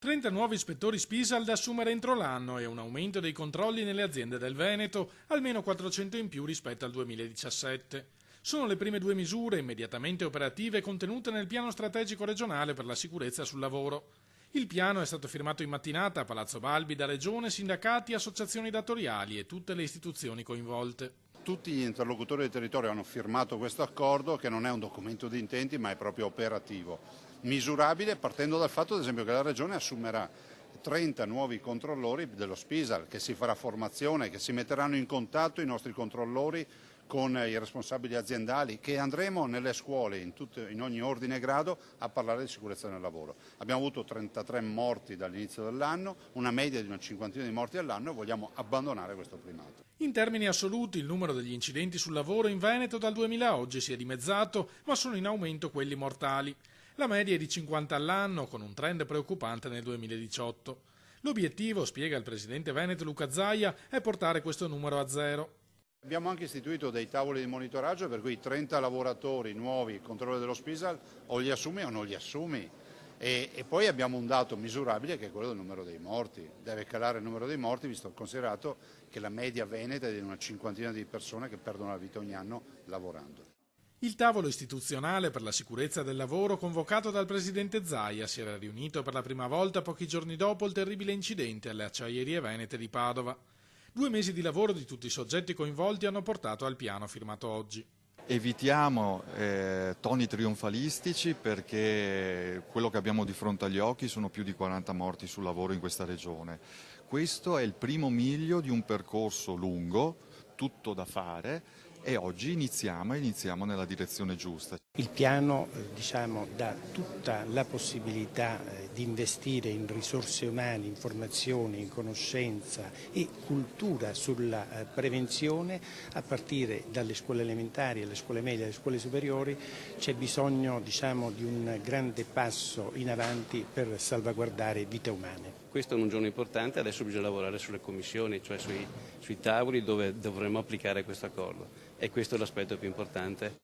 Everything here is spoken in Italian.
30 nuovi ispettori Spisal da assumere entro l'anno e un aumento dei controlli nelle aziende del Veneto, almeno 400 in più rispetto al 2017. Sono le prime due misure immediatamente operative contenute nel piano strategico regionale per la sicurezza sul lavoro. Il piano è stato firmato in mattinata a Palazzo Balbi da Regione, sindacati, associazioni datoriali e tutte le istituzioni coinvolte. Tutti gli interlocutori del territorio hanno firmato questo accordo, che non è un documento di intenti ma è proprio operativo, misurabile, partendo dal fatto ad esempio che la Regione assumerà 30 nuovi controllori dello Spisal, che si farà formazione, che si metteranno in contatto i nostri controllori con i responsabili aziendali, che andremo nelle scuole in ogni ordine e grado a parlare di sicurezza nel lavoro. Abbiamo avuto 33 morti dall'inizio dell'anno, una media di una cinquantina di morti all'anno, e vogliamo abbandonare questo primato. In termini assoluti il numero degli incidenti sul lavoro in Veneto dal 2000 a oggi si è dimezzato, ma sono in aumento quelli mortali. La media è di 50 all'anno, con un trend preoccupante nel 2018. L'obiettivo, spiega il presidente veneto Luca Zaia, è portare questo numero a zero. Abbiamo anche istituito dei tavoli di monitoraggio per cui 30 lavoratori nuovi, controllori dello Spisal, o li assumi o non li assumi. E poi abbiamo un dato misurabile che è quello del numero dei morti. Deve calare il numero dei morti, visto considerato che la media veneta è di una cinquantina di persone che perdono la vita ogni anno lavorando. Il tavolo istituzionale per la sicurezza del lavoro convocato dal presidente Zaia si era riunito per la prima volta pochi giorni dopo il terribile incidente alle acciaierie venete di Padova. 2 mesi di lavoro di tutti i soggetti coinvolti hanno portato al piano firmato oggi. Evitiamo toni trionfalistici, perché quello che abbiamo di fronte agli occhi sono più di 40 morti sul lavoro in questa regione. Questo è il primo miglio di un percorso lungo, tutto da fare, e oggi iniziamo nella direzione giusta. Il piano dà tutta la possibilità di investire in risorse umane, in formazione, in conoscenza e cultura sulla prevenzione a partire dalle scuole elementari, alle scuole medie, alle scuole superiori. C'è bisogno di un grande passo in avanti per salvaguardare vite umane. Questo è un giorno importante, adesso bisogna lavorare sulle commissioni, cioè sui tavoli dove dovremo applicare questo accordo, e questo è l'aspetto più importante.